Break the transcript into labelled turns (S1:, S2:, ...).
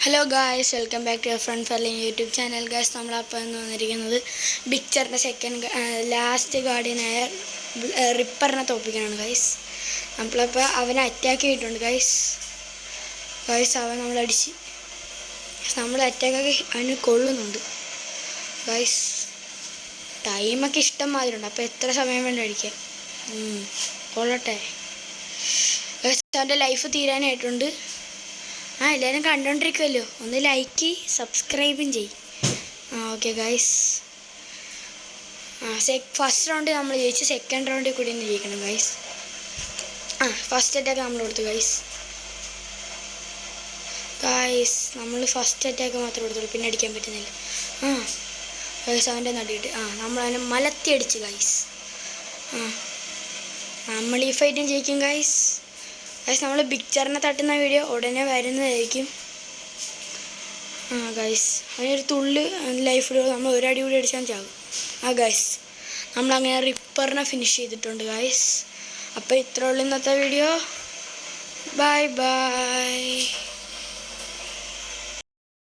S1: Hello guys, welcome back to your friend Ferlin YouTube channel. Guys, നമ്മളപ്പോൾ എന്ന് വന്നിരിക്കുന്നത് ബിക്ചറിൻ്റെ last ഗാർഡിയനായ റിപ്പറിനെ തോപ്പിക്കാനാണ് guys. നമ്മളപ്പോൾ അവനെ അറ്റാക്ക് ചെയ്തിട്ടുണ്ട് ഗായ്സ്. അവൻ നമ്മളടിച്ച് നമ്മൾ അറ്റാക്കൊക്കെ അവന് കൊള്ളുന്നുണ്ട് ഗായ്സ്. ടൈമൊക്കെ ഇഷ്ടം മാതിരി ഉണ്ട്. അപ്പോൾ എത്ര സമയം വേണ്ട അടിക്കാൻ കൊള്ളട്ടെ ഗായ്സ്. അവൻ്റെ ലൈഫ് തീരാനായിട്ടുണ്ട്. എല്ലാവരും കണ്ടുകൊണ്ടിരിക്കുമല്ലോ, ഒന്ന് ലൈക്ക് സബ്സ്ക്രൈബും ചെയ്യും. Okay guys. ഫസ്റ്റ് റൗണ്ട് നമ്മൾ ജയിച്ച് സെക്കൻഡ് റൗണ്ടിൽ കൂടി ഒന്ന് ജയിക്കണം ഗൈസ്. ഫസ്റ്റ് അറ്റാക്ക് നമ്മൾ കൊടുത്തു ഗൈസ്. നമ്മൾ ഫസ്റ്റ് അറ്റാക്ക് മാത്രമേ കൊടുത്തുള്ളൂ, പിന്നെ അടിക്കാൻ പറ്റുന്നില്ല. ഗൈസ് അവൻ്റെ നടിയിട്ട് നമ്മൾ അവനെ മലത്തി അടിച്ച് ഗൈസ്. നമ്മൾ ഈ ഫൈറ്റും ജയിക്കും ഗൈസ്. നമ്മൾ ബിക്ചറിനെ തട്ടുന്ന വീഡിയോ ഉടനെ വരുന്നതായിരിക്കും. ഗൈസ്, അതിനൊരു തുള്ളി ലൈഫ് നമ്മൾ ഒരടി കൂടി അടിച്ചാൽ ചാകും. ഗൈസ്, നമ്മളങ്ങനെ റിപ്പറിനെ ഫിനിഷ് ചെയ്തിട്ടുണ്ട് ഗൈസ്. അപ്പോൾ ഇത്രേ ഉള്ളൂ ഇന്നത്തെ വീഡിയോ. Bye bye.